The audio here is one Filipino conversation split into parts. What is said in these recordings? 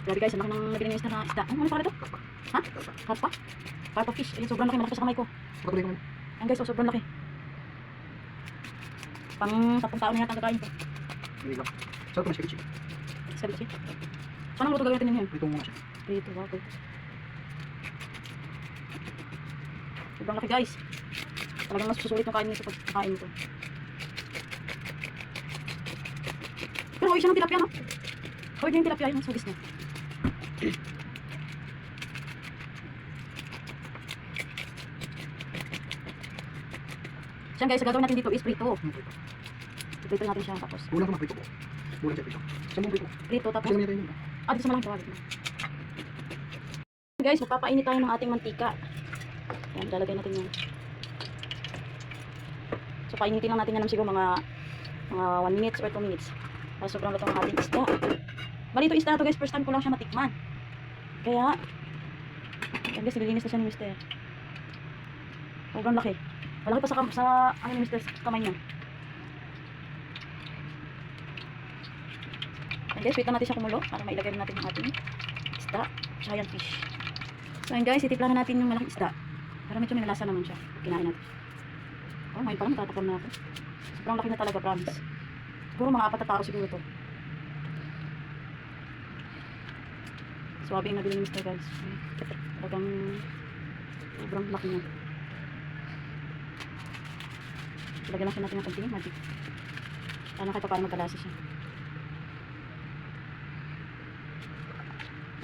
Grabe guys, ang laki ng nabili ni Mr. na isda. Ano pala ito? Ha? Karpa? Karpa fish. Ayun, sobrang laki. Malaki pa sa kamay ko. Ayan guys, sobrang laki. Pang 10 tao na yata ang kakain ko. Saan ito mas ceviche? Ceviche. Saan ang luto gagawin natin yun? Prito muna siya. Prito, wow. Sobrang laki guys. Talagang mas susulit yung kain nito pag kakain ito. Pero huwag siya ng tilapia, no? Huwag niya yung tilapia, yung sugis niya. Siyan guys, gagawin natin dito is prito. Prito natin siya tapos. Kulang ka mag-prito po. Kulang siya prito. Saan mo prito? Prito tapos. Kasi naman yun. Dito sa malaking kawali. Guys, magpapainit tayo ng ating mantika. Ayan, lalagay natin yan. So, painitin lang natin yan ng siguro mga 1 minute or 2 minutes. Para sobrang luto ng ating isda. Bali ito isda to guys, first time ko lang siya matikman. Kaya, yan guys, nililinis na siya ni Mr. Sobrang laki. Malaki pa sa ano ni Mr. kamay niya. Yan guys, wait lang natin siya kumulo para mailagay natin yung ating isda, giant fish. So yan guys, itiplahan natin yung malaking isda. Para medyo may nalasa naman siya. Kinain natin. Oh, ngayon pa lang matatakam na ako. Sobrang laki na talaga, promise. Siguro mga 4 na tao siguro to. Swabe yung nabili ni Mr. guys. Talagang sobrang laki niya. Lagyan lang siya natin ng konting magic. Sana kahit pa paano magkalasa siya.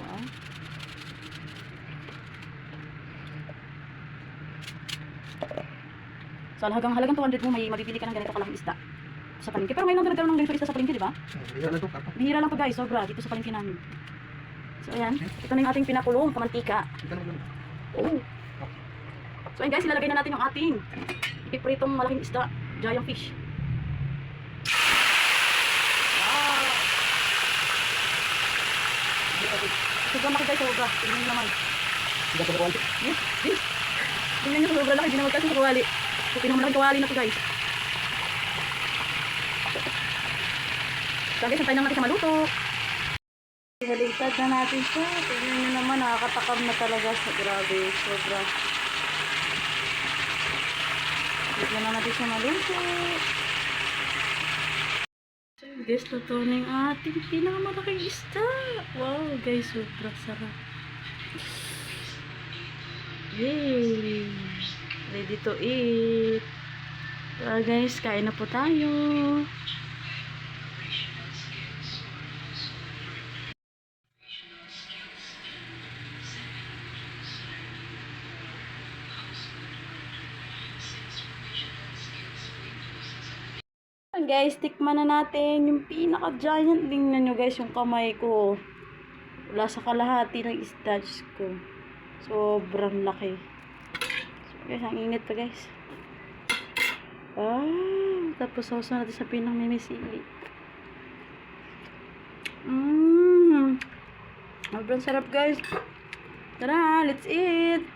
Wow. So halagang 200 mo may mabibili ka ng ganito kalaking isda sa palengke. Pero ngayon lang nagkaroon ng ganito isda sa palengke, di ba? Bihira lang ito, karpa. Bihira lang to guys, sobra dito sa palengke namin. So ayan, ito na yung ating pinakulong kamantika. Oh. So ayan guys, ilalagay na natin yung ating ipipritong malaking isda, giant fish. Wow! Sobrang laki guys, sobra. Tingnan nyo naman. Hindi ka sa Yes, yes. Tingnan nyo, sobrang laki. Hindi na magkasya sa kawali. So pinamalaking kawali na to guys. So guys, antayin lang natin siya maluto. Haligtad na natin siya. Tingnan nyo naman, nakakatakam na talaga. Grabe, sobra. Tignan na natin siya maluto. So guys, luto na yung ating pinakamalaking isda. Wow guys, sobra sarap. Yay! Ready to eat. So guys, kain na po tayo. Guys, tikman na natin yung pinaka-giant. Tingnan nyo guys yung kamay ko. Wala sa kalahati ng isda ko. Sobrang laki. So guys, ang init pa guys. Tapos sausa natin sa pinang mimisili. Sobrang sarap guys. Tara, let's eat.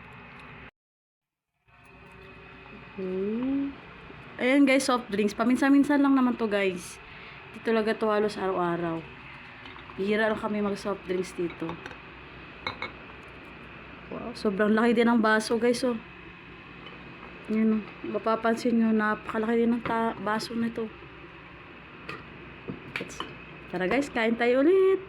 Ayan guys, soft drinks. Paminsan-minsan lang naman to guys. Dito talaga to halos araw-araw. Bihira lang kami mag soft drinks dito. Wow, sobrang laki din ng baso guys oh. Yun, mapapansin nyo, napakalaki din ng baso nito. Tara guys, kain tayo ulit.